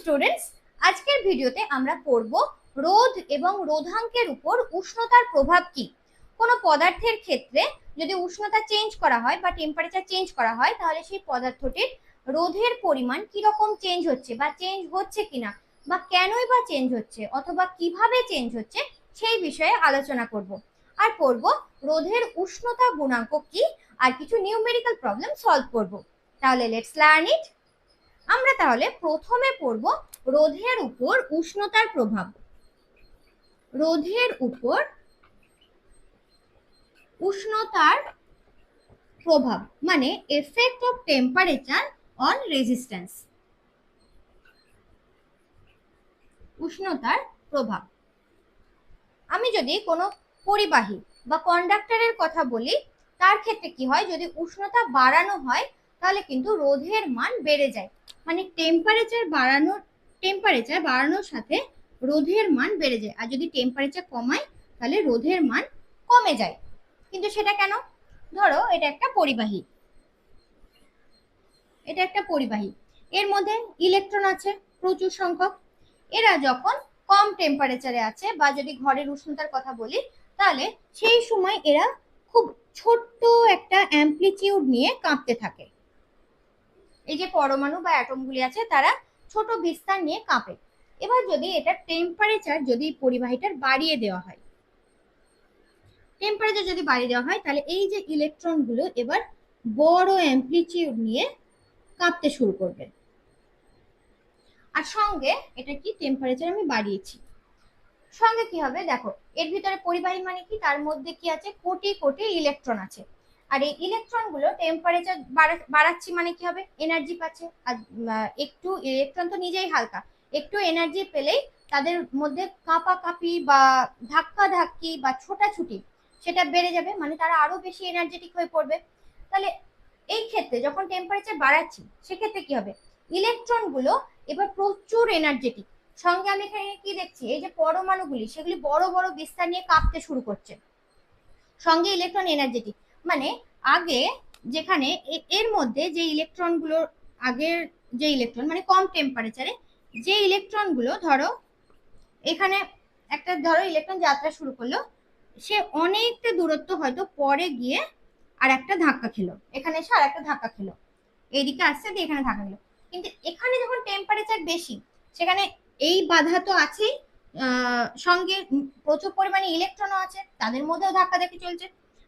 Students, আজকের ভিডিওতে আমরা পড়ব রোধ এবং রোধাঙ্কের উপর উষ্ণতার প্রভাব কি। কোনো পদার্থের ক্ষেত্রে যদি উষ্ণতা চেঞ্জ করা হয় বা টেম্পারেচার চেঞ্জ করা হয়, তাহলে সেই পদার্থটির রোধের পরিমাণ কি রকম চেঞ্জ হচ্ছে বা চেঞ্জ হচ্ছে কিনা, বা কেনই বা চেঞ্জ হচ্ছে অথবা কিভাবে চেঞ্জ হচ্ছে, সেই বিষয়ে আলোচনা করব। আর পড়ব রোধের উষ্ণতা গুণাঙ্ক কি, আর কিছু নিউমেরিক্যাল প্রবলেম সলভ করব। তাহলে লেটস লার্ন ইট। আমরা তাহলে প্রথমে পড়ব রোধের উপর উষ্ণতার প্রভাব। রোধের উপর উষ্ণতার প্রভাব মানে effect of temperature on resistance. উষ্ণতার প্রভাব। আমি যদি কোনো পরিবাহী বা কন্ডাক্টরের কথা বলি, তার ক্ষেত্রে কি হয়, যদি উষ্ণতা বাড়ানো হয় তাহলে কিন্তু রোধের মান বেড়ে যায়। মানে টেম্পারেচার বাড়ানোর সাথে রোধের মান বেড়ে যায়, আর যদি টেম্পারেচার কমায় তাহলে রোধের মান কমে যায়। কিন্তু সেটা কেন? ধরো এটা একটা পরিবাহী, এর মধ্যে ইলেকট্রন আছে প্রচুর সংখ্যক। এরা যখন কম টেম্পারেচারে আছে, বা যদি ঘরের উষ্ণতার কথা বলি, তাহলে সেই সময় এরা খুব ছোট্ট একটা অ্যাম্প্লিটিউড নিয়ে কাঁপতে থাকে। এই যে পরমাণু বা অ্যাটমগুলি আছে, তারা ছোট বিস্তার নিয়ে কাঁপে। এবার যদি এটা টেম্পারেচার যদি পরিবাহীটার বাড়িয়ে দেওয়া হয়, তাহলে এই যে ইলেকট্রনগুলো এবার বড় অ্যাম্প্লিটিউড নিয়ে কাঁপতে শুরু করবে। আর সঙ্গে এটা কি টেম্পারেচার আমি বাড়িয়েছি, সঙ্গে কি হবে দেখো, এর ভিতরে পরিবাহী মানে কি, তার মধ্যে কি আছে, কোটি কোটি ইলেকট্রন আছে। আর এই ইলেকট্রন গুলো টেম্পারেচার বাড়াচ্ছি মানে কি হবে, এনার্জি পাচ্ছে। আর একটু ইলেকট্রন তো নিজেই হালকা, একটু এনার্জি পেলেই তাদের মধ্যে কাঁপাকাঁপি বা ধাক্কা ধাক্কি বা ছোটাছুটি সেটা বেড়ে যাবে, মানে তারা আরো বেশি এনার্জেটিক হয়ে পড়বে। তাহলে এই ক্ষেত্রে যখন টেম্পারেচার বাড়াচ্ছি, সেক্ষেত্রে কি হবে, ইলেকট্রন গুলো এবার প্রচুর এনার্জেটিক। সঙ্গে আমি এখানে কি দেখছি, এই যে পরমাণুগুলি সেগুলি বড় বড় বিস্তার নিয়ে কাঁপতে শুরু করছে। সঙ্গে ইলেকট্রন এনার্জেটিক, মানে আগে যেখানে এর মধ্যে যে ইলেকট্রনগুলো, আগের যে ইলেকট্রন মানে কম টেম্পারেচারে যে ইলেকট্রনগুলো, ধরো এখানে একটা ইলেকট্রন যাত্রা শুরু করলো, সে অনেকটা দূরত্ব হয়তো পরে গিয়ে আর একটা ধাক্কা খেলো, এখানে এসে আর একটা ধাক্কা খেলো, এইদিকে আসছে দিয়ে এখানে ধাক্কা খেলো। কিন্তু এখানে যখন টেম্পারেচার বেশি, সেখানে এই বাধা তো আছেই, সঙ্গে প্রচুর পরিমাণে ইলেকট্রনও আছে, তাদের মধ্যেও ধাক্কাধাক্কি চলছে।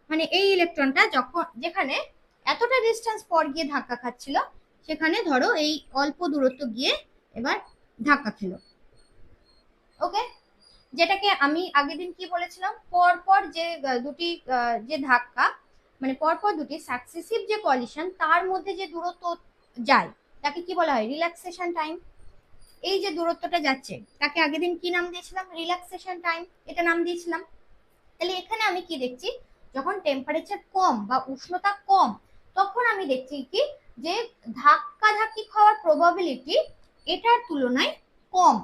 মানে এই ইলেকট্রনটা যেখানে এতটা ডিস্টেন্স পর গিয়ে ধাক্কা খাচ্ছিল, সেখানে ধরো এই অল্প দূরত্ব গিয়ে এবার ধাক্কা খেলো। ওকে, যেটাকে আমি আগের দিন কি বলেছিলাম, পরপর যে দুটি যে ধাক্কা, মানে পরপর দুটি সাকসেসিভ যে কলিশন, তার মধ্যে যে দূরত্ব যায় তাকে কি বলা হয়, রিল্যাক্সেশন টাইম। এই যে দূরত্বটা যাচ্ছে তাকে আগের দিন কি নাম দিয়েছিলাম, রিল্যাক্সেশন টাইম, এটা নাম দিয়েছিলাম। তাহলে এখানে আমি কি দেখছি, যখন টেম্পারেচার কম বা উষ্ণতা কম, তখন আমি দেখছি কি, যে ধাক্কাধাক্কি খাওয়ার প্রবাবিলিটি এটার তুলনায় কম।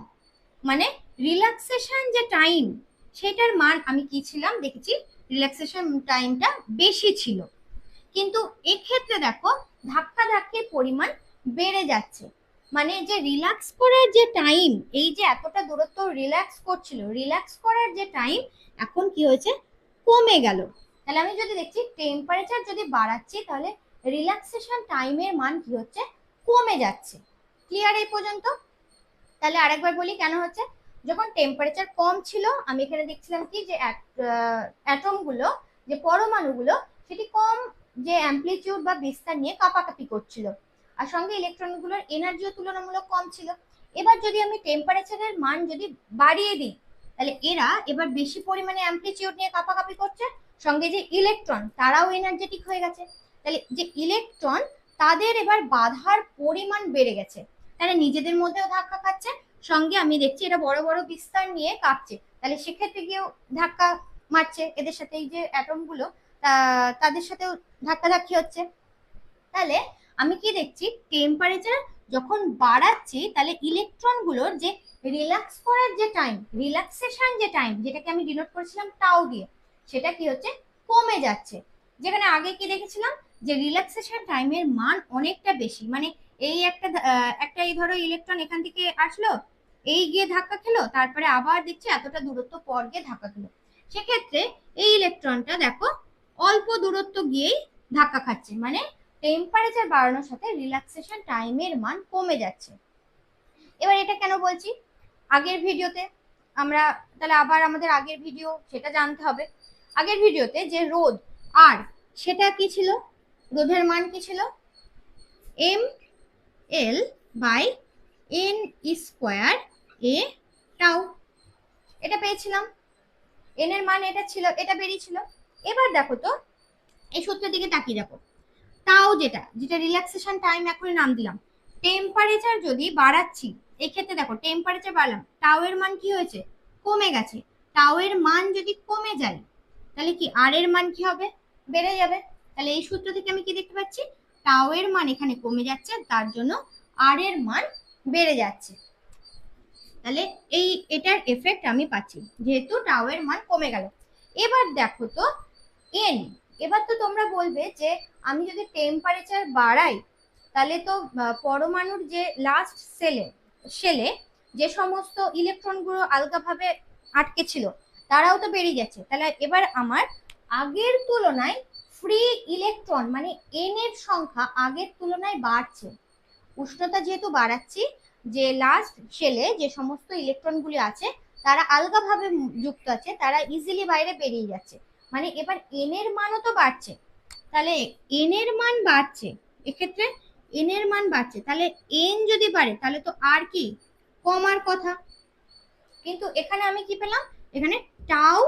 মানে রিল্যাক্সেশন যে টাইম, সেটার মান আমি কি ছিলাম দেখেছি, রিল্যাক্সেশন টাইমটা বেশি ছিল। কিন্তু এক্ষেত্রে দেখো ধাক্কাধাক্কির পরিমাণ বেড়ে যাচ্ছে। মানে যে রিল্যাক্স করার যে টাইম, এই যে এতটা দূরত্ব রিল্যাক্স করছিল, রিল্যাক্স করার যে টাইম এখন কি হয়েছে, কমে গেল। তাহলে আমি যদি দেখছি টেম্পারেচার যদি বাড়াচ্ছি, তাহলে রিল্যাক্সেশন টাইমের মান কি হচ্ছে, কমে যাচ্ছে। ক্লিয়ার এই পর্যন্ত? তাহলে আরেকবার বলি কেন হচ্ছে। যখন টেম্পারেচার কম ছিল, আমি এখানে দেখছিলাম কি, যে অ্যাটমগুলো, যে পরমাণুগুলো, সেটি কম যে অ্যাম্প্লিটিউড বা বিস্তার নিয়ে কাঁপাকাঁপি করছিল, আর সঙ্গে ইলেকট্রনগুলোর এনার্জিও তুলনামূলক কম ছিল। এবার যদি আমি টেম্পারেচারের মান যদি বাড়িয়ে দিই, তাহলে এরা এবার বেশি পরিমাণে অ্যাম্প্লিটিউড নিয়ে কাঁপাকাঁপি করছে, সঙ্গে যে ইলেকট্রন তারাও এনার্জেটিক হয়ে গেছে। তাহলে যে ইলেকট্রন, তাদের এবার বাধার পরিমাণ বেড়ে গেছে, তারা নিজেদের মধ্যেও ধাক্কা খাচ্ছে, সঙ্গে আমি দেখছি এটা বড় বড় বিস্তার নিয়ে কাঁপছে। তাহলে সেক্ষেত্রে গিয়েও ধাক্কা মারছে এদের সাথে, এই যে অ্যাটমগুলো তাদের সাথেও ধাক্কাধাক্কি হচ্ছে। তাহলে আমি কি দেখছি, টেম্পারেচার যখন বাড়াচ্ছি, তাহলে ইলেকট্রনগুলোর যে রিল্যাক্স করার যে টাইম, রিল্যাক্সেশন যে টাইম, যেটাকে আমি ডিনোট করেছিলাম টাউ দিয়ে, সেটা কি হচ্ছে, কমে যাচ্ছে। যেখানে আগে কি দেখেছিলাম, যে রিল্যাক্সেশন টাইমের মান অনেকটা বেশি, মানে এই একটা এই ধরো ইলেকট্রন এখান থেকে আসলো, এই গিয়ে ধাক্কা খেলো, তারপরে আবার দেখছি এতটা দূরত্ব পর গিয়ে ধাক্কা খেলো। সেক্ষেত্রে এই ইলেকট্রনটা দেখো অল্প দূরত্ব গিয়েই ধাক্কা খাচ্ছে, মানে টেম্পারেচার বাড়ানোর সাথে রিল্যাক্সেশন টাইমের মান কমে যাচ্ছে। এবার এটা কেন বলছি, আগের ভিডিওতে আমরা তাহলে আবার আমাদের আগের ভিডিও সেটা জানতে হবে। আগের ভিডিওতে যে রোধ আর সেটা কি ছিল, রোধের মান কি ছিল, M L by N square A tau, এটা পেয়েছিলাম। এন এর মান এটা ছিল, এটা বেরিয়েছিল। এবার দেখো তো এই সূত্রের দিকে তাকিয়ে দেখো, টাউ যেটা যেটা রিল্যাক্সেশন টাইম এখনই নাম দিলাম, টেম্পারেচার যদি বাড়াচ্ছি, এই ক্ষেত্রে দেখো টেম্পারেচার বাড়লাম, টাউ এর মান কি হয়েছে, কমে গেছে। টাউ এর মান যদি কমে যায় তাহলে কি আর এর মান কি হবে, বেড়ে যাবে। তাহলে এই সূত্র থেকে আমি কি দেখতে পাচ্ছি, টাউ এর মান এখানে কমে যাচ্ছে, তার জন্য আর এর মান বেড়ে যাচ্ছে। তাহলে এটার এফেক্ট আমি পাচ্ছি যেহেতু টাউ এর মান কমে গেল। এবার দেখো তো এন, এবার তো তোমরা বলবে যে আমি যদি টেম্পারেচার বাড়াই তাহলে তো পরমাণুর যে লাস্ট শেলে যে সমস্ত ইলেকট্রনগুলো আলগাভাবে আটকে ছিল তারাও তো বেরিয়ে যাচ্ছে। তাহলে এবার আমার আগের তুলনায় ফ্রি ইলেকট্রন মানে এন এর সংখ্যা আগের তুলনায় বাড়ছে। উষ্ণতা যেহেতু বাড়াচ্ছি, যে লাস্ট শেলে যে সমস্ত ইলেকট্রনগুলি আছে তারা আলগাভাবে যুক্ত আছে, তারা ইজিলি বাইরে বেরিয়ে যাচ্ছে, মানে এবার এন এর মানও তো বাড়ছে। তাহলে এন এর মান বাড়ছে, এক্ষেত্রে এন এর মান বাড়ছে, তাহলে এন যদি বাড়ে তাহলে তো আর কি কমার কথা। কিন্তু এখানে আমি কি পেলাম, এখানে টাউ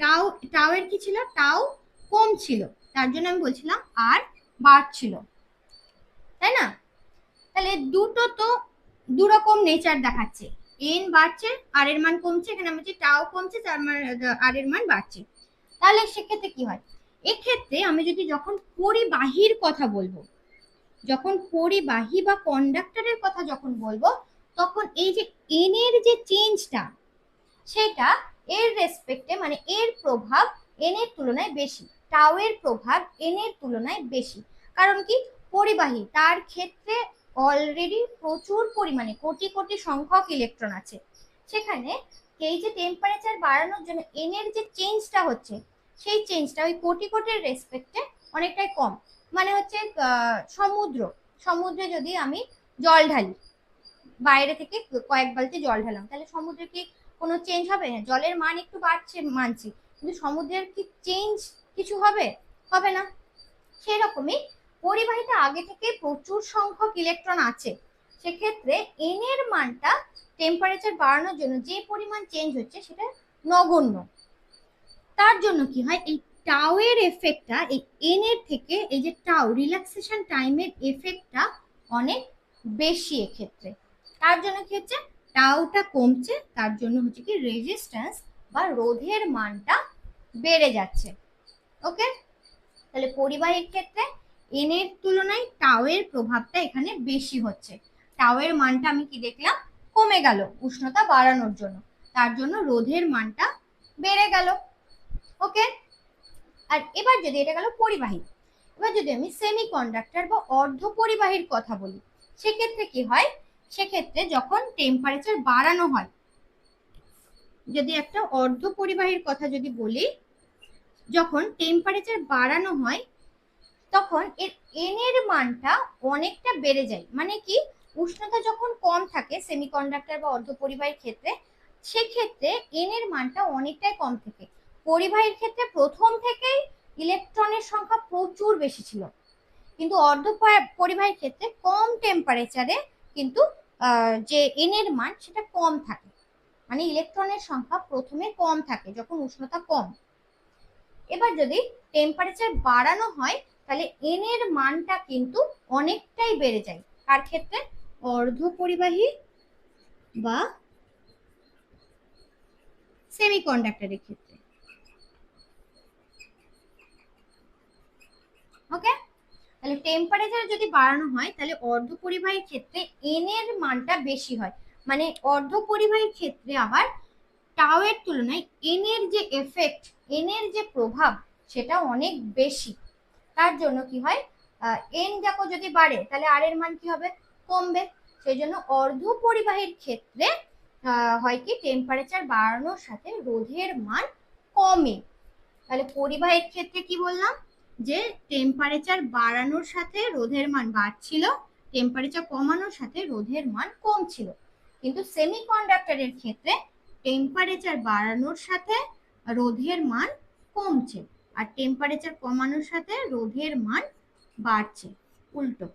টাউ টাউ এর কি ছিল, টাউ কম ছিল, তার জন্য আমি বলছিলাম আর বাড়ছিল, তাই না? তাহলে দুটো তো দুরকম নেচার দেখাচ্ছে, এন বাড়ছে আর এর মান কমছে, এখানে আমি বলছি টাও কমছে তার মানে আর এর মান বাড়ছে। তাহলে সেক্ষেত্রে কি হয়, এক্ষেত্রে আমি যদি যখন পরিবাহীর কথা বলবো, যখন পরিবাহী বা কন্ডাক্টরের কথা যখন বলবো, তখন এই যে এন এর যে চেঞ্জটা সেটা এর রেসপেক্টে মানে এর প্রভাব এন এর তুলনায় বেশি, টাও এর প্রভাব এন এর তুলনায় বেশি। কারণ কি, পরিবাহী তার ক্ষেত্রে অলরেডি প্রচুর পরিমাণে কোটি কোটি সংখ্যক ইলেকট্রন আছে, সেখানে এই যে টেম্পারেচার বাড়ানোর জন্য এন এর যে চেঞ্জটা হচ্ছে সেই চেঞ্জটা ওই কোটি কোটির রেসপেক্টে অনেকটাই কম। মানে হচ্ছে সমুদ্রে যদি আমি জল ঢালি, বাইরে থেকে কয়েক বালতি জল ঢালাম, তাহলে সমুদ্রে কি কোনো চেঞ্জ হবে? জলের মান একটু বাড়ছে মানছি, কিন্তু সমুদ্রের কি চেঞ্জ কিছু হবে? হবে না। সেরকমই পরিবাহিতে আগে থেকে প্রচুর সংখ্যক ইলেকট্রন আছে, সেক্ষেত্রে এন এর মানটা টেম্পারেচার বাড়ানোর জন্য যে পরিমাণ চেঞ্জ হচ্ছে সেটা নগণ্য। তার জন্য কি হয়, এই টাও এর এফেক্টটা এই এন এর থেকে এই যে টাও রিল্যাক্সেশন টাইমের এফেক্টটা অনেক বেশি এক্ষেত্রে। তার জন্য কি হচ্ছে, টাওটা কমছে, তার জন্য হচ্ছে কি রেজিস্ট্যান্স বা রোধের মানটা বেড়ে যাচ্ছে। ওকে, তাহলে পরিবাহীর ক্ষেত্রে এন এর তুলনায় টাও এর প্রভাবটা এখানে বেশি হচ্ছে। টাও এর মানটা আমি কি দেখলাম, কমে গেল উষ্ণতা বাড়ানোর জন্য, তার জন্য রোধের মানটা বেড়ে গেল। ওকে, আর এবার যদি এটা গেল পরিবাহী, এবার যদি আমি সেমি কন্ডাক্টর বা অর্ধ পরিবাহীর কথা বলি, সেক্ষেত্রে কি হয়, সেক্ষেত্রে যখন টেম্পারেচার বাড়ানো হয়, যদি একটা অর্ধ পরিবাহীর কথা যদি বলি, যখন টেম্পারেচার বাড়ানো হয় তখন এর এন এর মানটা অনেকটা বেড়ে যায়। মানে কি, উষ্ণতা যখন কম থাকে সেমিকন্ডাক্টর বা অর্ধপরিবাহীর ক্ষেত্রে, সেক্ষেত্রে এন এর মানটা অনেকটাই কম থাকে। পরিবাহীর ক্ষেত্রে প্রথম থেকেই ইলেকট্রনের সংখ্যা প্রচুর বেশি ছিল, কিন্তু পরিবাহীর ক্ষেত্রে কম টেম্পারেচারে কিন্তু যে এন এর মান সেটা কম থাকে, মানে ইলেকট্রনের সংখ্যা প্রথমে কম থাকে যখন উষ্ণতা কম। এবার যদি টেম্পারেচার বাড়ানো হয় তাহলে এন এর মানটা কিন্তু অনেকটাই বেড়ে যায়, কার ক্ষেত্রে, অর্ধ পরিবাহী বা সেমিকন্ডাক্টরের ক্ষেত্রে। ওকে, তাহলে টেম্পারেচার যদি বাড়ানো হয় তাহলে অর্ধ পরিবাহীর ক্ষেত্রে এন এর মানটা বেশি হয়, মানে অর্ধ পরিবাহীর ক্ষেত্রে আবার টাও এর তুলনায় এন এর যে এফেক্ট, এন এর যে প্রভাব সেটা অনেক বেশি। তার জন্য কি হয়, এন দেখো যদি বাড়ে তাহলে আর এর মান কি হবে, কমবে। সেই জন্য অর্ধ পরিবাহীর ক্ষেত্রে হয় কি টেম্পারেচার বাড়ানোর সাথে রোধের মান কমে। তাহলে পরিবাহীর ক্ষেত্রে কি বললাম, যে টেম্পারেচার বাড়ানোর সাথে রোধের মান বাড়ছিল, টেম্পারেচার কমানোর সাথে রোধের মান কমছিল। কিন্তু সেমিকন্ডাক্টরের ক্ষেত্রে টেম্পারেচার বাড়ানোর সাথে রোধের মান কমছে, আর টেম্পারেচার কমানোর সাথে রোধের মান বাড়ছে, উল্টো।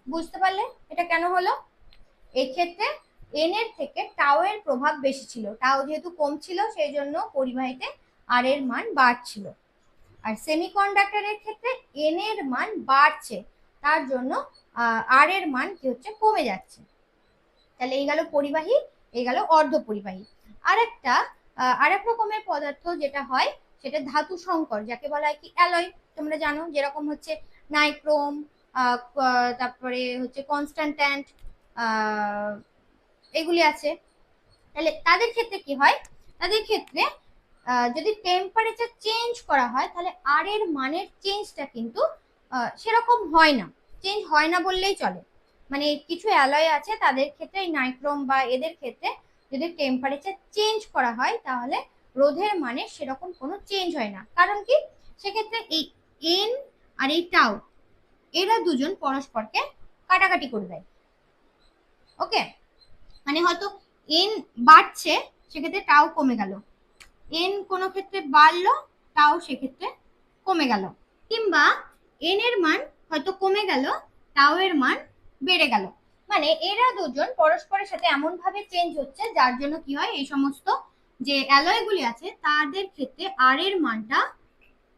বুঝতে পারলে এটা কেন হলো? এই ক্ষেত্রে এন এর থেকে টাও এর প্রভাব বেশি ছিল, টাও যেহেতু কম ছিল সেই জন্য পরিবাহীতে আর এর মান বাড়ছিল। আর সেমিকন্ডাক্টরের ক্ষেত্রে এন এর মান বাড়ছে, তার জন্য আর এর মান কি হচ্ছে, কমে যাচ্ছে। তাহলে এই গেল পরিবাহী, এই গেল অর্ধ পরিবাহী। আরেক রকমের পদার্থ যেটা হয় সেটা ধাতু সংকর, যাকে বলা হয় কি অ্যালয়। তোমরা জানো যেরকম হচ্ছে নাইক্রোম, তারপরে হচ্ছে কনস্ট্যান্ট্যান্ট, এগুলি আছে। তাহলে তাদের ক্ষেত্রে কি হয়, তাদের ক্ষেত্রে যদি টেম্পারেচার চেঞ্জ করা হয় তাহলে আর এর মানের চেঞ্জটা কিন্তু সেরকম হয় না, চেঞ্জ হয় না বললেই চলে। মানে কিছু অ্যালয় আছে তাদের ক্ষেত্রে, নাইক্রোম বা এদের ক্ষেত্রে যদি টেম্পারেচার চেঞ্জ করা হয় তাহলে রোধের মানে সেরকম কোনো চেঞ্জ হয় না। কারণ কি, সেক্ষেত্রে এই এন আর এই টাও এরা দুজন পরস্পরকে কাটাকাটি করে দেয়। ওকে, মানে হয়তো এন বাড়ছে সেক্ষেত্রে টাও কমে গেল, এন কোনো ক্ষেত্রে বাড়লো টাও সেক্ষেত্রে কমে গেল, কিংবা এন এর মান হয়তো কমে গেল টাও এর মান বেড়ে গেল। মানে এরা দুজন পরস্পরের সাথে এমন ভাবে চেঞ্জ হচ্ছে যার জন্য কি হয়, এই সমস্ত যে অ্যালয়গুলি আছে তাদের ক্ষেত্রে আর এর মানটা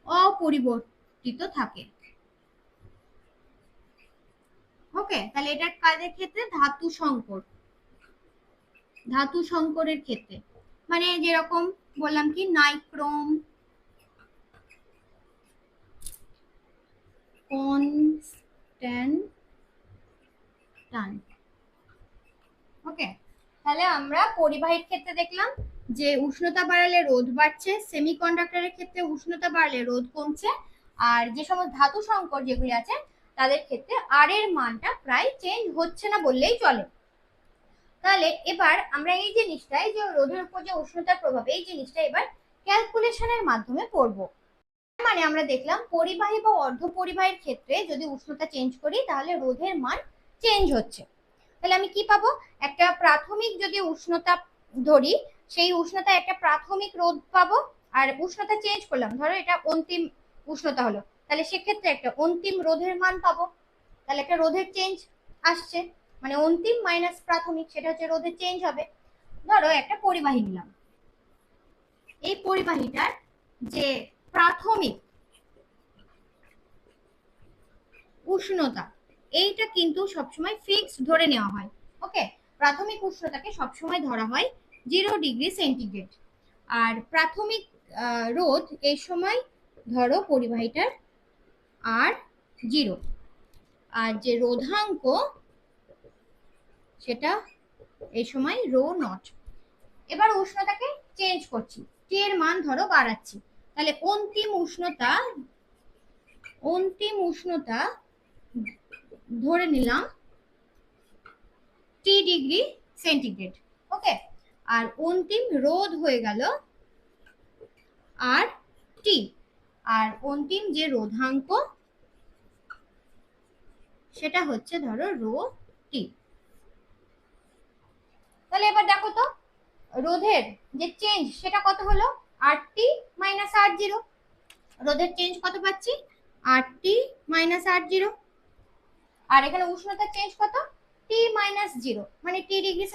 অপরিবর্তিত থাকে। ওকে, তাহলে এটা কাদের ক্ষেত্রে, ধাতু সংকর, ধাতু সংকরের ক্ষেত্রে। মানে যেরকম বললাম কি নাইক্রোম, কনস্ট্যান্ট। ওকে, তাহলে আমরা পরিবাহীর ক্ষেত্রে দেখলাম যে উষ্ণতা বাড়ালে রোধ বাড়ছে, সেমিকন্ডাক্টরের ক্ষেত্রে উষ্ণতা বাড়লে রোধ কমছে, আর যে সমস্ত ধাতু সংকর যেগুলি আছে তাদের ক্ষেত্রে আর এর মানটা প্রায় চেঞ্জ হচ্ছে না বললেই চলে। তাহলে এবার আমরা এই জিনিসটাই যে রোধের উপর যে উষ্ণতার প্রভাব, এই জিনিসটা এবার ক্যালকুলেশনের মাধ্যমে পড়বো। মানে আমরা দেখলাম পরিবাহী বা অর্ধ পরিবাহীর ক্ষেত্রে যদি উষ্ণতা চেঞ্জ করি তাহলে রোধের মান চেঞ্জ হচ্ছে। তাহলে আমি কি পাবো, একটা প্রাথমিক যদি উষ্ণতা ধরি, সেই উষ্ণতা একটা প্রাথমিক রোধ পাবো, আর উষ্ণতা চেঞ্জ করলাম, ধরো এটা অন্তিম উষ্ণতা হলো, তাহলে সেক্ষেত্রে একটা অন্তিম রোধের মান পাবো। তাহলে একটা রোধের চেঞ্জ আসছে, মানে অন্তিম মাইনাস প্রাথমিক, সেটা হচ্ছে রোধের চেঞ্জ হবে। ধরো একটা পরিবাহী নিলাম, এই পরিবাহীটার যে প্রাথমিক উষ্ণতা এইটা কিন্তু সবসময় ফিক্স ধরে নেওয়া হয়। ওকে, প্রাথমিক উষ্ণতাকে সবসময় ধরা হয় 0°C। আর প্রাথমিক রোধ এই সময় ধরো পরিবাহীটার R0, আর যে রোধাঙ্ক সেটা এই সময় ρ0। এবার উষ্ণতাকে চেঞ্জ করছি, টি এর মান ধরো বাড়াচ্ছি, তাহলে অন্তিম উষ্ণতা ধরে নিলাম T°C। ওকে, আর অন্তিম রোধ হয়ে গেল আর টি, আর অন্তিম যে রোধাঙ্ক সেটা হচ্ছে ধরো ρT। তাহলে এবার দেখো তো রোধের যে চেঞ্জ সেটা কত হলো, RT মাইনাস R0। রোধের চেঞ্জ কত পাচ্ছি, RT মাইনাস R0। আর এখানে উষ্ণতার চেঞ্জ কত, T মাইনাস 0, মানে T°C।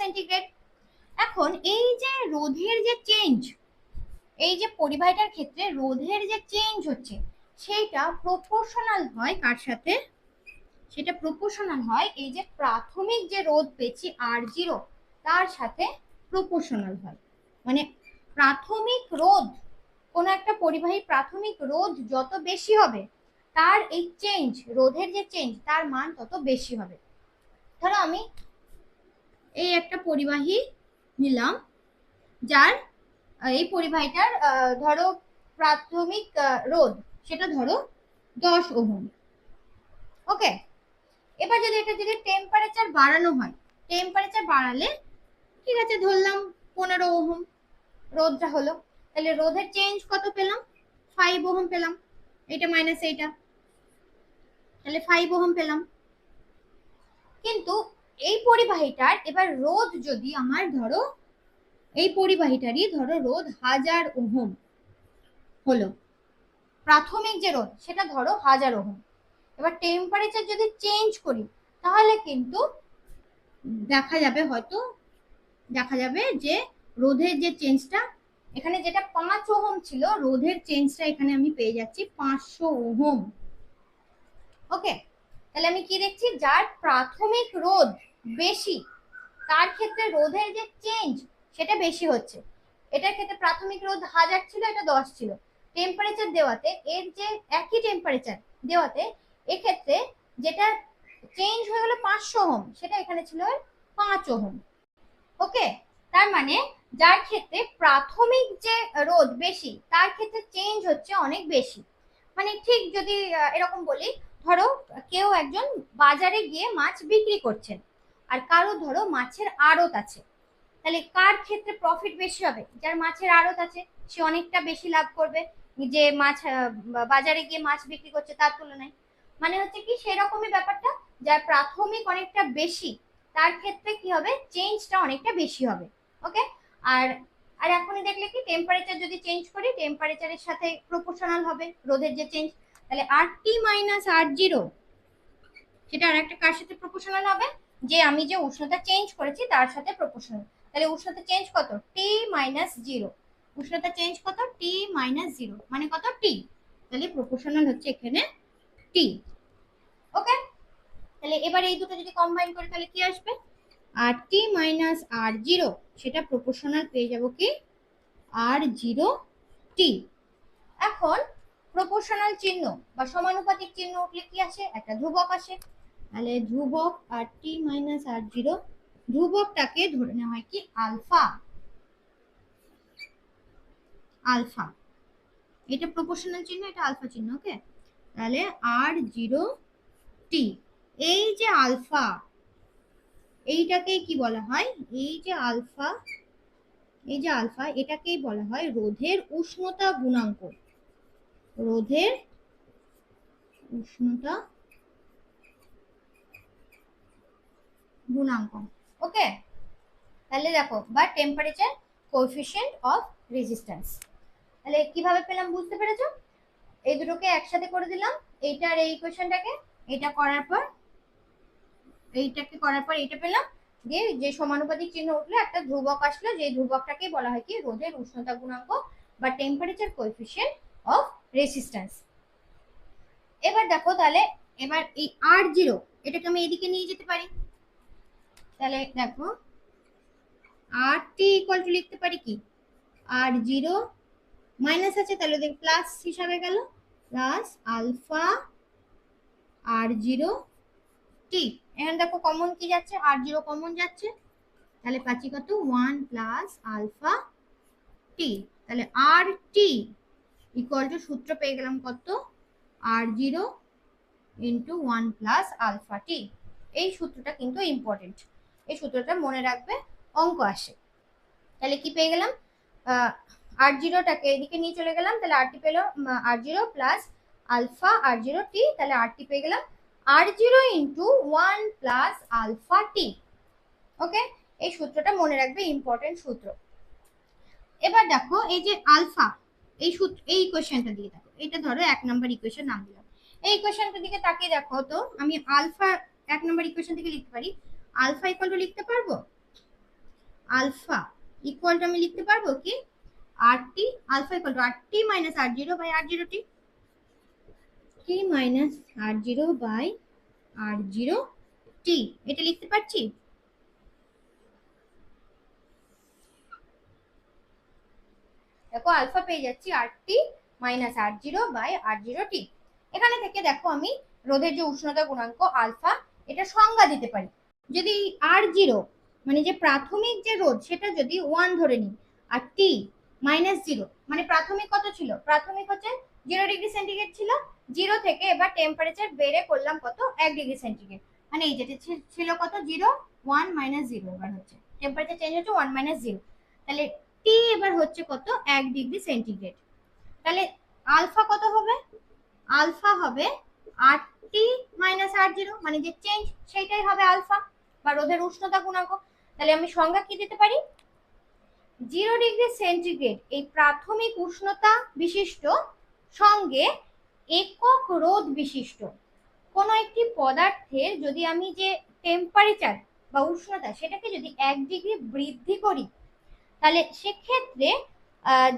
এখন এই যে রোধের যে চেঞ্জ, এই যে পরিবাহীটার ক্ষেত্রে রোধের যে চেঞ্জ হচ্ছে সেইটা প্রপোর্শনাল হয় কার সাথে, সেটা প্রপোর্শনাল হয় এই যে প্রাথমিক যে রোধ পেয়েছি R0 তার সাথে প্রপোর্শনাল হয়। মানে প্রাথমিক রোধ, কোনো একটা পরিবাহী প্রাথমিক রোধ যত বেশি হবে তার এই চেঞ্জ, রোধের যে চেঞ্জ তার মান তত বেশি হবে। ধরো আমি এই একটা পরিবাহী নিলাম, যার এই পরিবাহীটার ধরো প্রাথমিক রোধ সেটা ধরো 10 ওহম। ওকে, এবার যদি এটা যদি টেম্পারেচার বাড়ানো হয়, টেম্পারেচার বাড়ালে ঠিক আছে ধরলাম 15 ওহম রোধটা হলো, তাহলে রোধের চেঞ্জ কত পেলাম? 5 ওহম পেলাম, এটা মাইনাস এইটা, তাহলে 5 ওহম পেলাম। কিন্তু এই পরিবাহীটার এবার রোধ যদি আমার ধরো, এই পরিবাহীটারই ধরো রোধ 1000 ওহম হলো, প্রাথমিক যে রোধ সেটা ধরো 1000 ওহম। এবার টেম্পারেচার যদি চেঞ্জ করি তাহলে কিন্তু দেখা যাবে, হয়তো দেখা যাবে যে রোধের যে চেঞ্জটা এখানে যেটা 5 ওহম ছিল, রোধের চেঞ্জটা এখানে আমি পেয়ে যাচ্ছি 500 ওহম। ওকে, তাহলে আমি কি দেখছি, যার প্রাথমিক রোধ বেশি তার ক্ষেত্রে রোধের যে চেঞ্জ সেটা বেশি হচ্ছে। এটার ক্ষেত্রে প্রাথমিক রোধ 1000 ছিল, এটা 10 ছিল, টেম্পারেচার দেওয়াতে এর যে একই টেম্পারেচার দেওয়াতে এক্ষেত্রে যেটা চেঞ্জ হয়ে গেল 500 ওহম, সেটা এখানে ছিল 5 ওহম। ওকে, তার মানে যার ক্ষেত্রে প্রাথমিক যে রোধ বেশি তার ক্ষেত্রে চেঞ্জ হচ্ছে অনেক বেশি। মানে ঠিক যদি এরকম বলি, ধরো কেউ একজন বাজারে গিয়ে মাছ বিক্রি করছেন, আর কারো ধরো মাছের আড়ত আছে, তাহলে কার ক্ষেত্রে প্রফিট বেশি হবে? যার মাছের আড়ত আছে সে অনেকটা বেশি লাভ করবে যে মাছ বাজারে গিয়ে মাছ বিক্রি করছে তার তুলনায়। মানে হচ্ছে কি সেরকমই ব্যাপারটা, যার প্রাথমিক অনেকটা বেশি তার ক্ষেত্রে কি হবে, চেঞ্জটা অনেকটা বেশি হবে। ওকে, আর আর এখনই দেখলে কি টেম্পারেচার যদি চেঞ্জ করি টেম্পারেচারের সাথে প্রপোর্শনাল হবে রোধের যে চেঞ্জ, তাহলে RT মাইনাস R0 সেটা আর একটা কার সাথে প্রপোর্শনাল হবে, যে আমি যে উষ্ণতা চেঞ্জ করেছি তার সাথে প্রপোর্শনাল। তাহলে উষ্ণতা চেঞ্জ কত? T-0। উষ্ণতা চেঞ্জ কত? T-0 মানে কত? T। তাহলে প্রপোর্শনাল হচ্ছে এখানে T। ওকে, তাহলে এবার এই দুটো যদি কম্বাইন করি তাহলে কি আসবে? RT মাইনাস R0 সেটা প্রপোর্শনাল পেয়ে যাব কি R0T। এখন প্রপোর্শনাল চিহ্ন বা সমানুপাতিক চিহ্ন উঠলে কি আসে? একটা ধ্রুবক আসে। তাহলে ধ্রুবক RT মাইনাস R0, ধ্রুবকটাকে ধরে নেওয়া হয় কি আলফা। আলফা এটা প্রপোর্শনাল চিহ্ন, এটা আলফা চিহ্ন। ওকে, তাহলে R0T, এই যে আলফা এইটাকেই কি বলা হয়? এই যে আলফা, এই যে আলফা এটাকেই বলা হয় রোধের উষ্ণতা গুণাঙ্ক। রোধের উষ্ণতা গুণাঙ্ক। ওকে, তাহলে দেখো, বা টেম্পারেচার কোএফিসিয়েন্ট অফ রেজিস্ট্যান্স। তাহলে কিভাবে পেলাম বুঝতে পেরেছো? এই দুটোকে একসাথে করে দিলাম, এইটার এই ইকুয়েশনটাকে, এটা করার পর এইটাকে করার পর এইটা পেলাম, দিয়ে যে সমানুপাতিক চিহ্ন উঠলো একটা ধ্রুবক আসলো, যে ধ্রুবকটাকে বলা হয় কি রোধের উষ্ণতা গুণাঙ্ক বা টেম্পারেচার কোএফিসিয়েন্ট অফ রেজিস্ট্যান্স। এবার দেখো তাহলে, এবার এই R0 এটাকে আমি এদিকে নিয়ে যেতে পারি। তাহলে দেখো RT ইকুয়াল টু লিখতে পারি কি R0 মাইনাস আছে, তাহলে দেখ প্লাস হিসাবে গেল, প্লাস আলফা R0T। এখানে দেখো কমন কি যাচ্ছে, R0 কমন যাচ্ছে, তাহলে পাচ্ছি কত 1 প্লাস আলফা টি। তাহলে RT ইকুয়াল টু সূত্র পেয়ে গেলাম কত, R0 ইন্টু 1 প্লাস আলফা টি। এই সূত্রটা কিন্তু ইম্পর্টেন্ট, এই সূত্রটা মনে রাখবে, অঙ্ক আসে। তাহলে কি পেয়ে গেলাম, R0টাকে এদিকে নিয়ে চলে গেলাম, তাহলে RT পেলো R0 প্লাস আলফা R0T, তাহলে RT পেয়ে গেলাম R0 into 1 plus alpha T. Okay, এই সূত্রটা মনে রাখবে, ইম্পর্টেন্ট সূত্র। এবার দেখো এই যে আলফা, এই সূত্র, এই ইকুয়েশনটা দিয়ে দেখো, এটা ধরো 1 নম্বর ইকুয়েশন নাম দিলাম। এই ইকুয়েশনটার দিকে তাকিয়ে দেখো তো, আমি আলফা 1 নম্বর ইকুয়েশন থেকে লিখতে পারি, আলফা ইকুয়াল টু লিখতে পারবো, আলফা ইকুয়াল টু আমি লিখতে পারবো কি RT, alpha equal to RT minus R0 by R0T, T minus R0 by R0T, এটা লিখতে পারছি। দেখো আলফা পেয়ে যাচ্ছি RT minus R0 by R0T। এখানে থেকে দেখো আমি রোধের যে উষ্ণতা গুণাঙ্ক আলফা এটা সংজ্ঞা দিতে পারি। যদি R0 মানে যে প্রাথমিক যে রোধ সেটা যদি 1 ধরে নিই, আর T -0 মানে প্রাথমিক কত ছিল, প্রাথমিক হচ্ছে 0 ডিগ্রি সেন্টিগ্রেড ছিল, 0 থেকে এবার টেম্পারেচার বেড়ে করলাম কত 1 ডিগ্রি সেন্টিগ্রেড, মানে এই যেটা ছিল কত 0, 1 - 0 এবার হচ্ছে টেম্পারেচার চেঞ্জ হচ্ছে 1 - 0, তাহলে টি এবার হচ্ছে কত 1 ডিগ্রি সেন্টিগ্রেড। তাহলে আলফা কত হবে, আলফা হবে RT - R0, মানে যে চেঞ্জ সেইটাই হবে আলফা বা রোধের উষ্ণতা গুণাঙ্ক। তাহলে আমি সংজ্ঞা কি দিতে পারি, 0 ডিগ্রি সেন্টিগ্রেড এই প্রাথমিক উষ্ণতা বিশিষ্ট সঙ্গে একক রোধ বিশিষ্ট কোন একটি পদার্থের যদি আমি যে টেম্পারেচার বা উষ্ণতা সেটাকে যদি 1 ডিগ্রি বৃদ্ধি করি, তাহলে সেক্ষেত্রে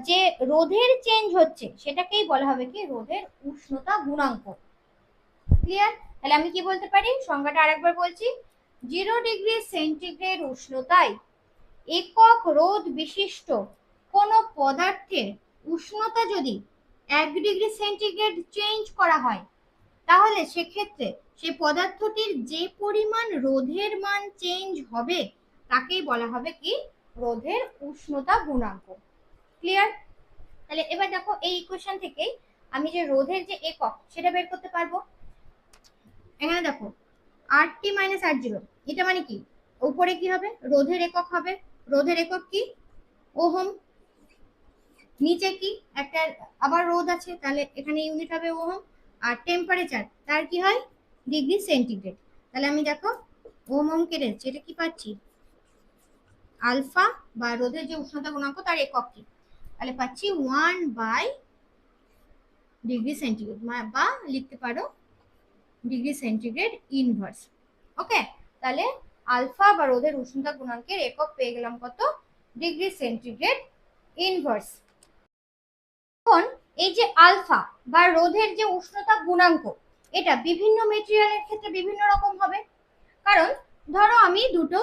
যে রোধের চেঞ্জ হচ্ছে সেটাকেই বলা হবে কি রোধের উষ্ণতা গুণাঙ্ক। ক্লিয়ার? তাহলে আমি কি বলতে পারি, সংজ্ঞাটা আরেকবার বলছি, 0 ডিগ্রি সেন্টিগ্রেড উষ্ণতায় একক রোধ বিশিষ্ট কোন পদার্থের উষ্ণতা যদি 1 ডিগ্রি সেন্টিগ্রেড চেঞ্জ করা হয়, তাহলে সেক্ষেত্রে সেই পদার্থটির যে পরিমাণ রোধের মান চেঞ্জ হবে তাকেই বলা হবে কি রোধের উষ্ণতা গুণাঙ্ক। ক্লিয়ার? তাহলে এবার দেখো এই ইকুয়েশন থেকেই আমি যে রোধের যে একক সেটা বের করতে পারবো। এখানে দেখো RT - R0, এটা মানে কি উপরে কি হবে রোধের একক হবে, রোধের একক কি ওহম, নিচে কি একটা আবার রোধ আছে, তাহলে এখানে ইউনিট হবে ওহম, আর টেম্পারেচার তার কি হয় ডিগ্রি সেন্টিগ্রেড। তাহলে আমি দেখো ওহম কেটে যাচ্ছে, এটা কি পাচ্ছি আলফা বা রোধের যে উষ্ণতা গুণাঙ্ক তার একক কি, তাহলে পাচ্ছি 1/ডিগ্রি সেন্টিগ্রেড বা লিখতে পারো ডিগ্রি সেন্টিগ্রেড ইনভার্স। ওকে, তাহলে আলফা বা রোধের উষ্ণতা গুণাঙ্কের একক পেয়ে গেলাম কত ডিগ্রি সেন্টিগ্রেড ইনভার্স। এখন এই যে আলফা বা রোধের যে উষ্ণতা গুণাঙ্ক এটা বিভিন্ন মেটেরিয়ালের ক্ষেত্রে বিভিন্ন রকম হবে, কারণ ধরো আমি দুটো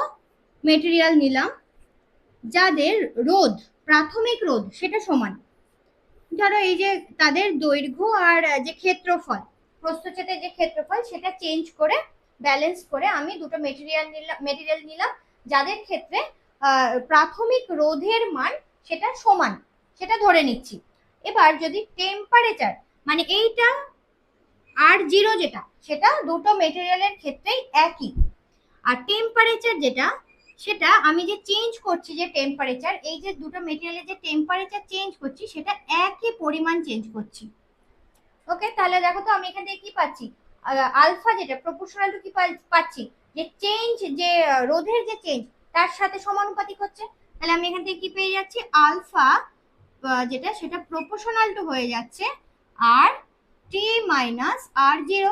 মেটেরিয়াল নিলাম যাদের রোধ প্রাথমিক রোধ সেটা সমান, ধরো এই যে তাদের দৈর্ঘ্য আর যে ক্ষেত্রফল প্রস্থচ্ছেদের যে ক্ষেত্রফল সেটা চেঞ্জ করে ব্যালেন্স করে আমি দুটো মেটেরিয়াল নিলাম যাদের ক্ষেত্রে প্রাথমিক রোধের মান সেটা সমান, সেটা ধরে নিচ্ছি। এবার যদি টেম্পারেচার মানে এইটা R0 যেটা সেটা দুটো মেটেরিয়ালের ক্ষেত্রেই একই, আর টেম্পারেচার যেটা সেটা আমি যে চেঞ্জ করছি যে টেম্পারেচার এই যে দুটো মেটেরিয়ালের যে টেম্পারেচার চেঞ্জ করছি সেটা একই পরিমাণ চেঞ্জ করছি। ওকে, তাহলে দেখো তো আমি এখান থেকে কি পাচ্ছি, আলফা যেটা প্রপোর্শনাল টু কি পাচ্ছি যে চেঞ্জ যে রোধের যে চেঞ্জ তার সাথে সমানুপাতিক হচ্ছে, তাহলে আমি এখান থেকে কি পেয়ে যাচ্ছি আলফা যেটা সেটা প্রপোর্শনাল টু হয়ে যাচ্ছে RT - R0,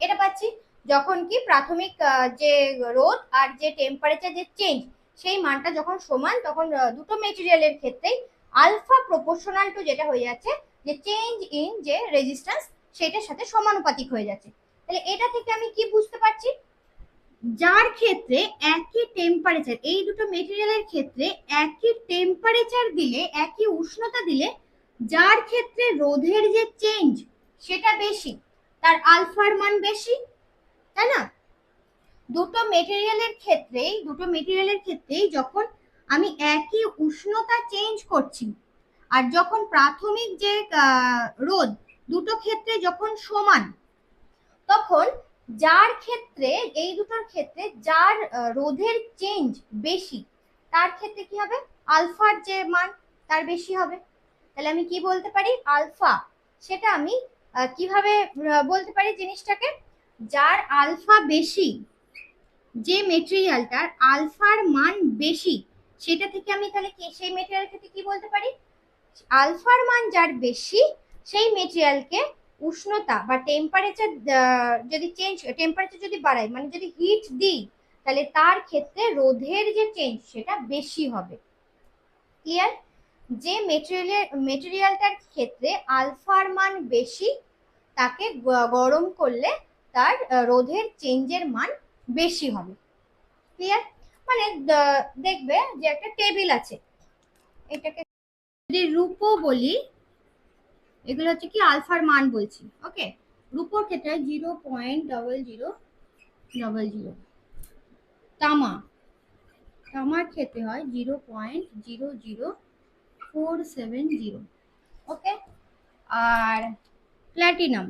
এটা পাচ্ছি। যখন কি প্রাথমিক যে রোধ আর যে টেম্পারেচার যে চেঞ্জ সেই মানটা যখন সমান তখন দুটো মেটেরিয়ালের ক্ষেত্রেই আলফা প্রপোর্শনাল টু যেটা হয়ে যাচ্ছে যে চেঞ্জ ইন যে রেজিস্ট্যান্স সেটার সাথে সমানুপাতিক হয়ে যাচ্ছে। তাহলে এটা থেকে আমি কি বুঝতে পারছি, যার ক্ষেত্রে একই টেম্পারেচার এই দুটো মেটেরিয়ালের ক্ষেত্রে একই টেম্পারেচার দিলে একই উষ্ণতা দিলে যার ক্ষেত্রে রোধের যে চেঞ্জ সেটা বেশি তার আলফার মান বেশি, তাই না? দুটো মেটেরিয়ালের ক্ষেত্রেই যখন আমি একই উষ্ণতা চেঞ্জ করছি আর যখন প্রাথমিক যে রোধ দুটো ক্ষেত্রে যখন সমান, তখন যার ক্ষেত্রে এই দুটোর ক্ষেত্রে যার রোধের চেঞ্জ বেশি তার ক্ষেত্রে কি হবে আলফার যে মান তার বেশি হবে। তাহলে আমি কি বলতে পারি আলফা, সেটা আমি কিভাবে বলতে পারি জিনিসটাকে, যার আলফা বেশি যে মেটেরিয়ালটার আলফার মান বেশি সেটা থেকে আমি তাহলে কি সেই মেটেরিয়ালের ক্ষেত্রে কি বলতে পারি, আলফার মান যার বেশি সেই মেটেরিয়ালকে উষ্ণতা বা টেম্পারেচার যদি টেম্পারেচার যদি বাড়াই মানে যদি হিট দিই তাহলে তার ক্ষেত্রে রোধের যে চেঞ্জ সেটা বেশি হবে। ক্লিয়ার? যে মেটেরিয়ালটার ক্ষেত্রে আলফার মান বেশি তাকে গরম করলে তার রোধের চেঞ্জের মান বেশি হবে। ক্লিয়ার? মানে দেখবে যে একটা টেবিল আছে, এটাকে যদি রূপো বলি এগুলো হচ্ছে কি আলফার মান বলছি। ওকে, রূপোর ক্ষেত্রে 0.0000, তামার ক্ষেত্রে হয় 0.00470। ওকে, আর প্ল্যাটিনাম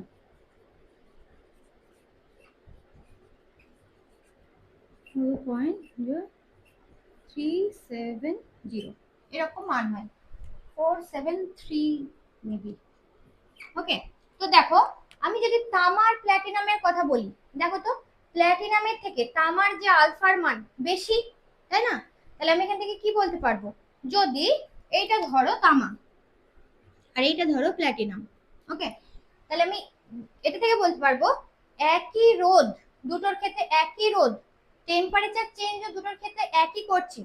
0.370 এরকম মান হয়, 473 মেবি। ওকে, তো দেখো আমি যদি তামার প্ল্যাটিনামের কথা বলি, দেখো তো প্ল্যাটিনামের থেকে তামার যে আলফার মান বেশি, তাই না? তাহলে আমি এখান থেকে কি বলতে পারবো, যদি এইটা ধরো তামা আর এইটা ধরো প্ল্যাটিনাম, ওকে, তাহলে আমি এটা থেকে বলতে পারবো একই রোধ, দুটোর ক্ষেত্রে একই রোধ, টেম্পারেচার চেঞ্জ দুটোর ক্ষেত্রে একই করছি,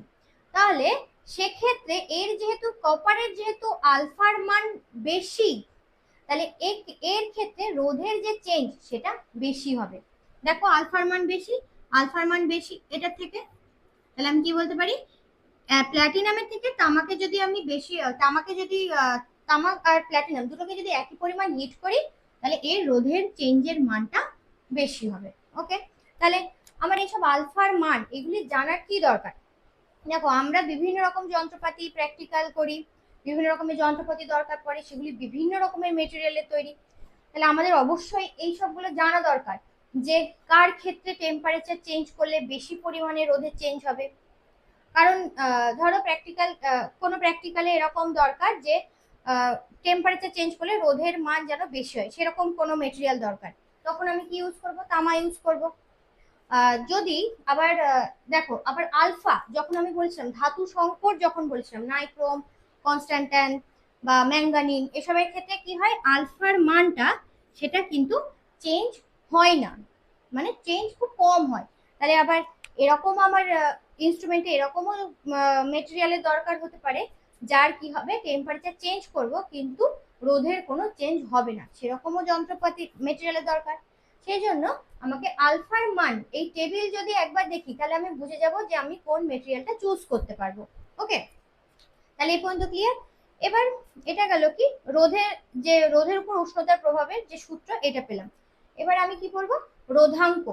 তাহলে সেক্ষেত্রে এর যেহেতু কপারের যেহেতু আলফার মান বেশি, তাহলে এর ক্ষেত্রে রোধের যে চেঞ্জ সেটা বেশি হবে। দেখো আলফার মান বেশি, আলফার মান বেশি এটার থেকে, তাহলে আমি কি বলতে পারি, প্ল্যাটিনামের থেকে তামাকে যদি আমি বেশি, তামাকে যদি তামা আর প্ল্যাটিনাম দুটোকে যদি একই পরিমাণ হিট করি, তাহলে এর রোধের চেঞ্জের মানটা বেশি হবে। ওকে, তাহলে আমার এইসব আলফার মান এগুলি জানার কি দরকার? দেখো আমরা বিভিন্ন রকম যন্ত্রপাতি প্র্যাকটিক্যাল করি, বিভিন্ন রকমের যন্ত্রপাতি দরকার পড়ে, সেগুলি বিভিন্ন রকমের মেটেরিয়ালের তৈরি, তাহলে আমাদের অবশ্যই এই সবগুলো জানা দরকার যে কার ক্ষেত্রে টেম্পারেচার চেঞ্জ করলে বেশি পরিমাণে রোধের চেঞ্জ হবে। কারণ ধরো প্র্যাকটিক্যাল, কোনো প্র্যাকটিক্যালে এরকম দরকার যে টেম্পারেচার চেঞ্জ করলে রোধের মান যেন বেশি হয়, সেরকম কোনো মেটেরিয়াল দরকার, তখন আমি কি ইউজ করব, তামা ইউজ করব। যদি আবার দেখো আবার আলফা যখন আমি বলছিলাম, ধাতু সংকর যখন বলছিলাম, নাইক্রোম, কনস্ট্যান্টাইন বা ম্যাঙ্গানিন এসবের ক্ষেত্রে কি হয়, আলফার মানটা সেটা কিন্তু চেঞ্জ হয় না, মানে চেঞ্জ খুব কম হয়। তাহলে আবার এরকম আমার ইনস্ট্রুমেন্টে এরকমও মেটেরিয়ালের দরকার হতে পারে যার কি হবে, টেম্পারেচার চেঞ্জ করব কিন্তু রোধের কোনো চেঞ্জ হবে না, সেরকমও যন্ত্রপাতি মেটেরিয়ালের দরকার। সেই জন্য আমাকে আলফার মান এই টেবিল যদি একবার দেখি, তাহলে আমি বুঝে যাব যে আমি কোন মেটেরিয়ালটা চুজ করতে পারবো। ওকে, তাহলে এই পর্যন্ত ক্লিয়ার। এবার এটা গেল কি রোধের, যে রোধের উপর উষ্ণতার প্রভাবের যে সূত্র এটা পেলাম। এবার আমি কি করব, রোধাঙ্ক,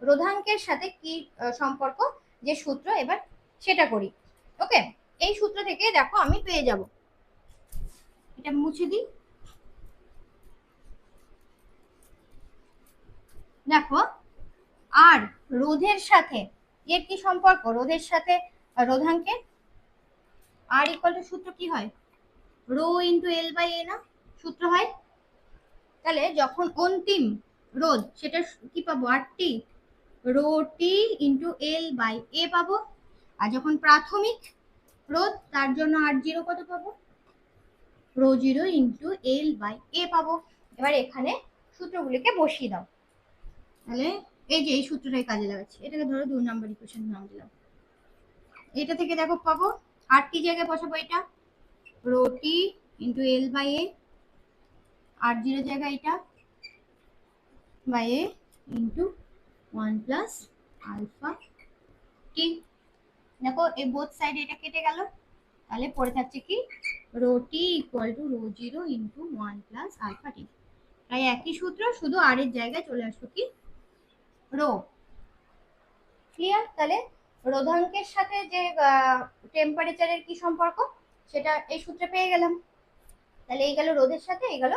রোধাঙ্কের সাথে কি সম্পর্ক, যে সূত্র এবার সেটা করি। ওকে, এই সূত্র থেকে দেখো আমি পেয়ে যাব, এটা মুছে দিই। দেখো আর রোধের সাথে এর কি সম্পর্ক, রোধের সাথে রোধাঙ্কের আর ইকুয়াল টু সূত্র কি হয়, রো ইন্টু এল বাই এ না সূত্র হয়। তাহলে যখন অন্তিম রোধ সেটা কি পাবো, R T, rho T into L by A পাবো, আর যখন প্রাথমিক রোধ তার জন্য আর জিরো কত পাবো, rho zero into L by A পাবো। এবার এখানে সূত্রগুলিকে বসিয়ে দাও, তাহলে এই যে এই সূত্রটাই কাজে লাগাচ্ছি, এটাকে ধরো 2 নম্বর ইকুয়েশন নাম দিলাম। এটা থেকে দেখো পাবো আর টি জায়গায় বসাবো এটা, rho T into L by A, R zero জায়গায় এটা by A into 1 plus alpha T. দেখো এই বোথ সাইড এটা কেটে গেল, তাহলে পড়ে থাকছে কি, rho T equal to rho zero into 1 plus alpha T. তাই একই সূত্র, শুধু আর এর জায়গায় চলে আসলো কি রো। ক্লিয়ার? তাহলে রোধাঙ্কের সাথে যে টেম্পারেচারের কি সম্পর্ক সেটা এই সূত্রে পেয়ে গেলাম। তাহলে এই গেল রোধের সাথে, এই গেল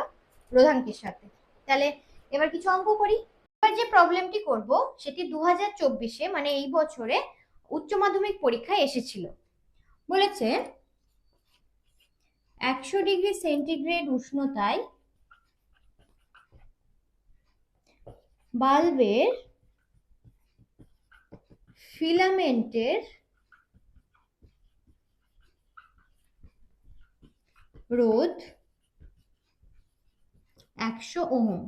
রোধাঙ্কের সাথে। তাহলে এবার কিছু অঙ্ক করি। এবার যে প্রবলেমটি করব সেটি 2024-এ মানে এই বছরে উচ্চ মাধ্যমিক পরীক্ষায় এসেছিল। বলেছে 100 ডিগ্রি সেন্টিগ্রেড উষ্ণতায় বাল্বের ফিলামেন্টের রোধ 100 ওহম,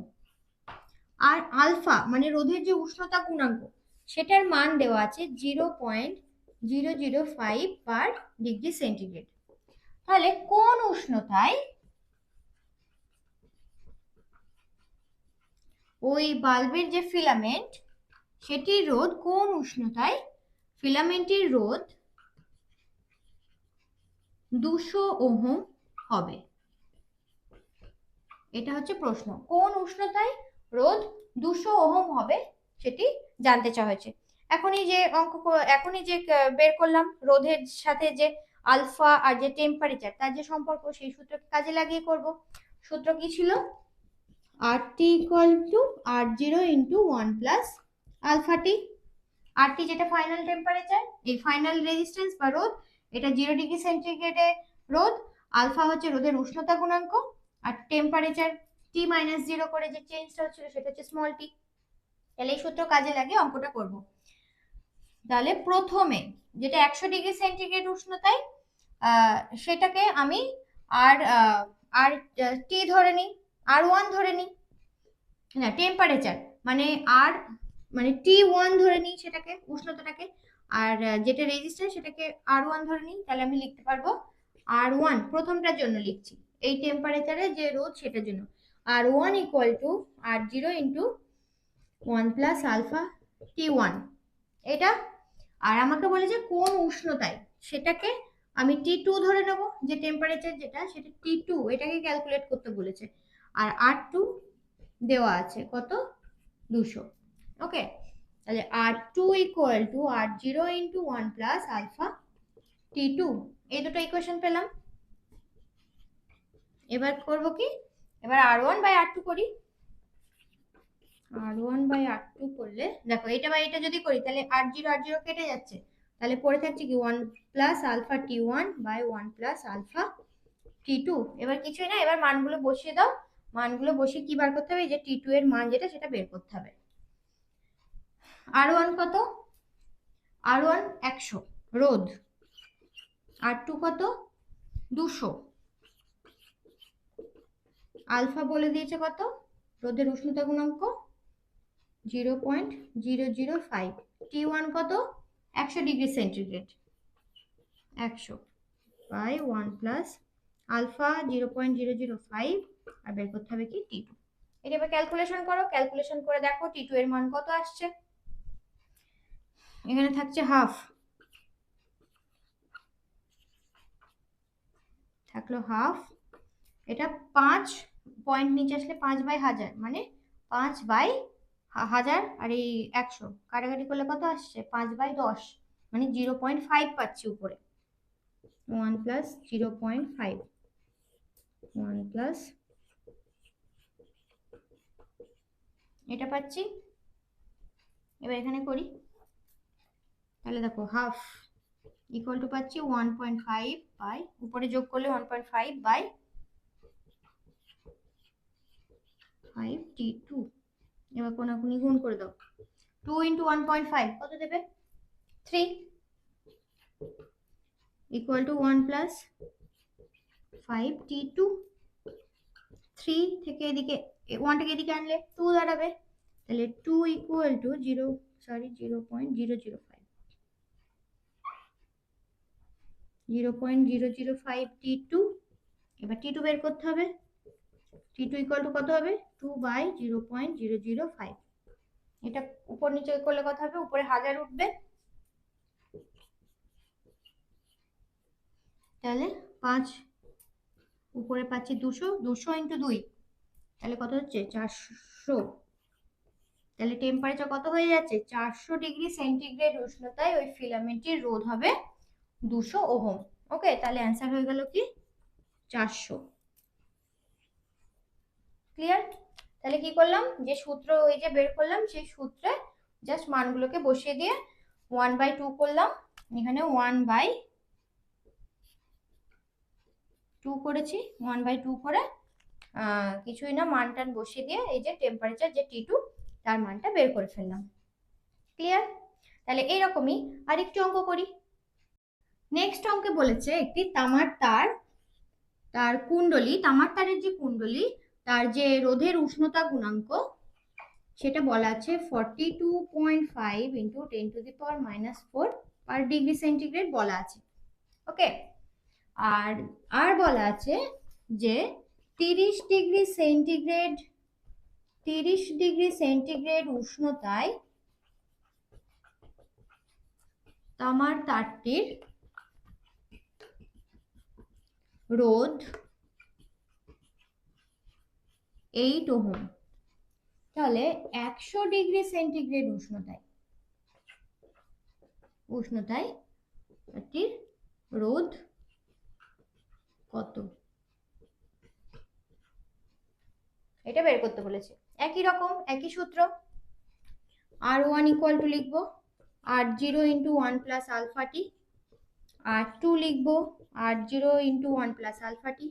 আর আলফা মানে রোধের যে উষ্ণতা গুণাঙ্ক সেটার মান দেওয়া আছে 0.005 পার ডিগ্রি সেন্টিগ্রেড। তাহলে কোন উষ্ণতায় ওই বাল্বের যে ফিলামেন্ট সেটির রোধ, কোন উষ্ণতায় ফিলামেন্টের রোধ 200 ওহম হবে, এটা হচ্ছে প্রশ্ন। কোন উষ্ণতায় রোধ 200 ওহম হবে সেটি জানতে চাওয়া হয়েছে। এখনই যে অঙ্ক, এখনই যে বের করলাম রোধের সাথে যে আলফা আর যে টেম্পারেচার তার যে সম্পর্ক, সেই সূত্রকে কাজে লাগিয়ে করব। সূত্র কি ছিল? RT equal to R0 into 1 plus alpha T. RT যেটা ফাইনাল টেম্পারেচার, এই ফাইনাল রেজিস্ট্যান্স বা রোধ, এটা 0 ডিগ্রি সেন্টিগ্রেডে রোধ, আলফা হচ্ছে রোধের উষ্ণতা গুণাঙ্ক, আর টেম্পারেচার T মাইনাস 0 করে যে চেঞ্জটা হচ্ছিল সেটা হচ্ছে স্মল টি। তাহলে এই সূত্র কাজে লাগে অঙ্কটা করব। তাহলে প্রথমে যেটা 100 ডিগ্রি সেন্টিগ্রেড উষ্ণতায়, সেটাকে আমি আর আর টি ধরে নিই, R1 ধরে নিই, না টেম্পারেচার মানে আর মানে T1 ধরে নিই সেটাকে, উষ্ণতাটাকে, আর যেটা রেজিস্ট্যান্স সেটাকে R1 ধরে নিই। তাহলে আমি লিখতে পারবো R1 প্রথমটার জন্য লিখছি, এই টেম্পারেচারে যে রোধ সেটার জন্য, R1 equal to R0 into 1 plus alpha T1 এটা। আর আমাকে বলেছে কোন উষ্ণতায়, সেটাকে আমি T2 ধরে নেব, যে টেম্পারেচার যেটা সেটা T2, এটাকে ক্যালকুলেট করতে বলেছে। আর R2 দেওয়া আছে কত, 200। ওকে, তাহলে R2 equal to R0 into 1 plus alpha T2, এই দুটো ইকুয়েশন পেলাম। এবার করব কি, এবার R1 বাই R2 করি। R1 বাই R2 করলে দেখো, এটা বাই এটা যদি করি তাহলে R0 R0 কেটে যাচ্ছে, তাহলে পড়ে থাকছে কি 1 plus alpha T1 by 1 plus alpha T2। এবার কিছুই না, এবার মানগুলো বসিয়ে দাও, মানগুলো বসিয়ে কি বার করতে হবে, এই যে T2 এর মান যেটা সেটা বের করতে হবে। R1 কত, R1 100 রোধ, R2 কত 200, আলফা বলে দিয়েছে কত, রোধের উষ্ণতা গুণাঙ্ক 0.005, T1 কত 100 degree centigrade, 100 by 1 plus alpha 0.005, আর বের করতে হবে কি T2। এটা এবার ক্যালকুলেশন করো, ক্যালকুলেশন করে দেখো T2 এর মান কত আসছে। এখানে থাকছে হাফ, থাকলো হাফ, এটা 5 পয়েন্ট নিচে আসলে 5 বাই 1000, মানে 5 বাই 1000, আর এই 100 কাটাকাটি করলে কত আসছে 5 বাই 10, মানে 0.5 পাচ্ছি উপরে। 1 প্লাস 0.5, 1 প্লাস এটা পাচ্ছি। এবার এখানে করি, তাহলে দেখো হাফ ইকুয়াল টু পাচ্ছি 1.5 বাই, উপরে যোগ করলে 1.5 বাই 5 T2। এবার কোনাকুনি গুণ করে দাও, 2 ইন্টু 1.5 কত দেবে 3, ইকুয়াল টু 1 প্লাস 5 T2। 3 থেকে এদিকে 1 থেকে এদিকে আনলে 2 দাঁড়াবে, তাহলে 2 ইকুয়াল টু 0.005, 0.005 T2। এবার T2 বের করতে হবে, T2 ইকুয়াল টু কত হবে 2 বাই 0.005, এটা উপর নিচে করলে কত হবে, উপরে 1000 উঠবে, তাহলে 5 উপরে পাচ্ছি 200, 200 ইন্টু 2, তাহলে কত হচ্ছে 400। তাহলে টেম্পারেচার কত হয়ে যাচ্ছে 400 ডিগ্রি সেন্টিগ্রেড উষ্ণতায় ওই ফিলামেন্টটির রোধ হবে 200 ওহম। ওকে, তাহলে অ্যান্সার হয়ে গেল কি 400। ক্লিয়ার? তাহলে কি করলাম, যে সূত্র ওই যে বের করলাম সেই সূত্রে জাস্ট মানগুলোকে বসিয়ে দিয়ে 1 বাই 2 করলাম, এখানে 1 বাই 2 করেছি, 1 বাই 2 করে কিছুই না, মান টান বসিয়ে দিয়ে এই যে টেম্পারেচার যে T2 তার মানটা বের করে ফেললাম। ক্লিয়ার? তাহলে এইরকমই আরেকটু অঙ্ক করি। নেক্সট অঙ্কে বলেছে একটি তামার তার, তার কুণ্ডলী, তামার তারের যে কুণ্ডলী তার যে রোধের উষ্ণতা গুণাঙ্ক সেটা বলা আছে 42.5 ইন্টু 10⁻⁻4 পার ডিগ্রি সেন্টিগ্রেড বলা আছে। ওকে, আর বলা আছে যে 30 ডিগ্রি সেন্টিগ্রেড উষ্ণতায় তামার তারটির রোধ 8 ওহম। তাহলে 100 ডিগ্রি সেন্টিগ্রেড উষ্ণতায় তারটির রোধ কত? এটা বের করতে বলেছে। একই রকম একই সূত্র, R1 ইকুয়াল টু লিখবো R0 ইন্টু 1 প্লাস আলফা টি, R2 লিখবো R0 ইন্টু 1 প্লাস আলফা টি,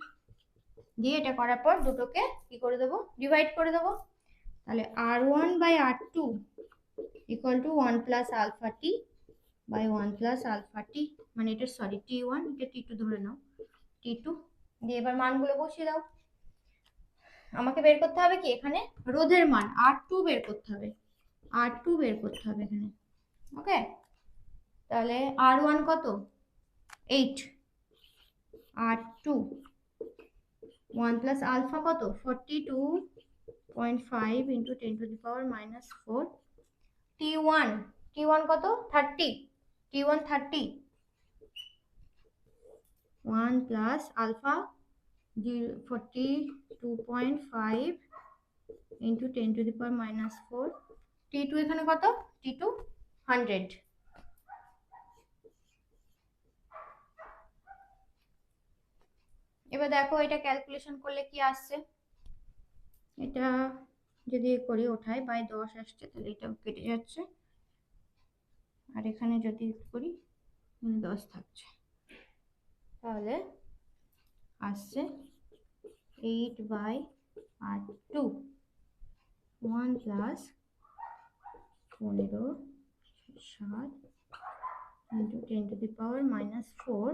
দিয়ে এটা করার পর দুটোকে কি করে দেবো, ডিভাইড করে দেবো। তাহলে R1 by R2 equal to 1 plus alpha T by 1 plus alpha T, মানে এটা সরি T1, এটা T2 ধরে নাও, T2, দিয়ে এবার মানগুলো বসিয়ে দাও। আমাকে বের করতে হবে কি এখানে রোধের মান R2 বের করতে হবে, R2 বের করতে হবে এখানে। ওকে, তাহলে R1 কত 8, R2 1 প্লাস আলফা কত 42.5 into 10 to the power minus 4, T1 কত 30, T1 30, 1 plus alpha 42.5 into 10 to the power minus 4, T2 এখানে কত, T2 100। এবার দেখো এটা ক্যালকুলেশন করলে কি আসছে, এটা যদি করি ওঠাই বাই 10 আসছে, তাহলে এটা কেটে যাচ্ছে, আর এখানে যদি করি 10 থাকছে, তাহলে আসছে 8 by R2 1 plus 15 7 into 10 to the power minus 4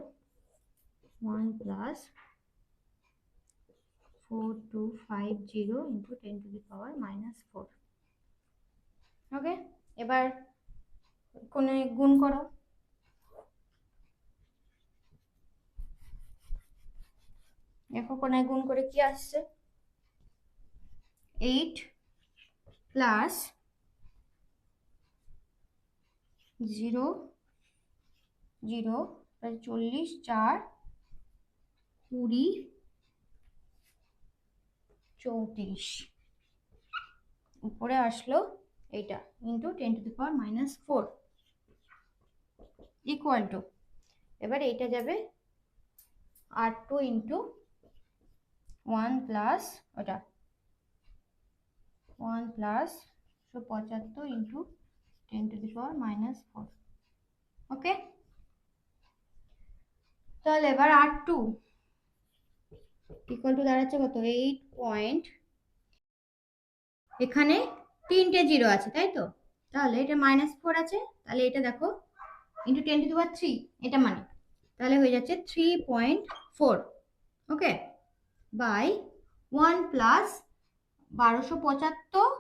1 plus 4250 into 10 to the power minus 4। Okay, এবার কোণে গুণ করো, দেখো কোণে গুণ করে কি আসছে, 8 প্লাস 0 0 40 4 20 34, উপরে আসলো এইটা into 10 to the power minus 4 equal to, এবার এইটা যাবে R2 ইন্টু 1 প্লাস ওটা 1 plus 75 into 10 to the power minus 4। ওকে, তাহলে এবার R2 ইকুয়াল টু দাঁড়াচ্ছে কত 8 এখানে তিনটে জিরো আছে তাই তো, তাহলে এটা মাইনাস 4 আছে, তাহলে এটা দেখো ইন্টু 10 টু দি পাওয়ার 3, এটা মানে তাহলে হয়ে যাচ্ছে 3.4। Okay, by 1 plus 1275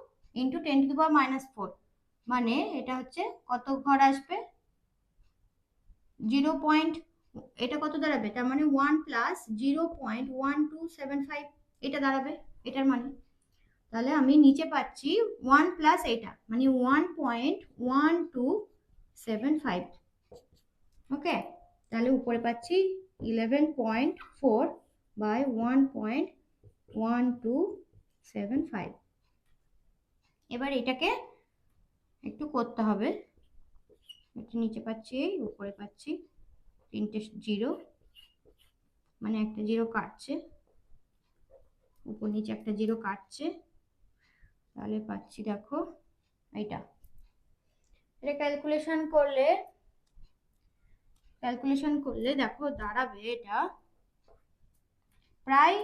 into 10 to the power minus 4, মানে এটা হচ্ছে কত ঘর আসবে 0. এটা কত দাঁড়াবে, তার মানে 1 প্লাস 0.1275 এটা দাঁড়াবে এটার মানে। তাহলে আমি নিচে পাচ্ছি 1 প্লাস এটা মানে 1.1275। ওকে, তাহলে উপরে পাচ্ছি 11.4 বাই 1.1275। এবার এটাকে একটু করতে হবে, একটু নিচে পাচ্ছি উপরে পাচ্ছি তিনটে জিরো, মানে একটা জিরো কাটছে, উপর নিচে একটা জিরো কাটছে, তাহলে পাচ্ছি দেখো এটা ক্যালকুলেশন করলে দেখো দাঁড়াবে এটা প্রায়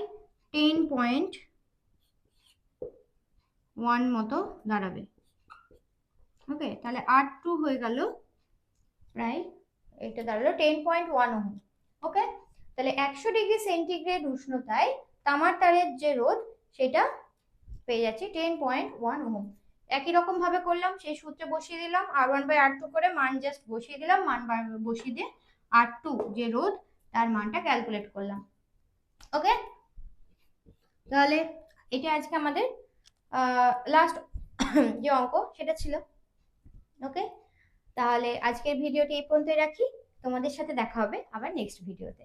10.1 মতো দাঁড়াবে। ওকে, তাহলে R2 হয়ে গেল প্রায়, এটা দাঁড়ালো 10.1 ওহম। ওকে, তাহলে 100 ডিগ্রি সেন্টিগ্রেড উষ্ণতায় তামার তারের যে রোধ সেটা পেয়ে যাচ্ছি 10.1 ওহম। একই রকম ভাবে করলাম, সেই সূত্রে বসিয়ে দিলাম R1 বাই R2 করে মান জাস্ট বসিয়ে দিলাম, মান বসিয়ে দিয়ে R2 যে রোধ তার মানটা ক্যালকুলেট করলাম। ওকে, তাহলে এটা আজকে আমাদের লাস্ট যে অঙ্ক সেটা ছিল। ওকে, তাহলে আজকের ভিডিওটি এই পর্যন্তই রাখি, তোমাদের সাথে দেখা হবে আবার নেক্সট ভিডিওতে।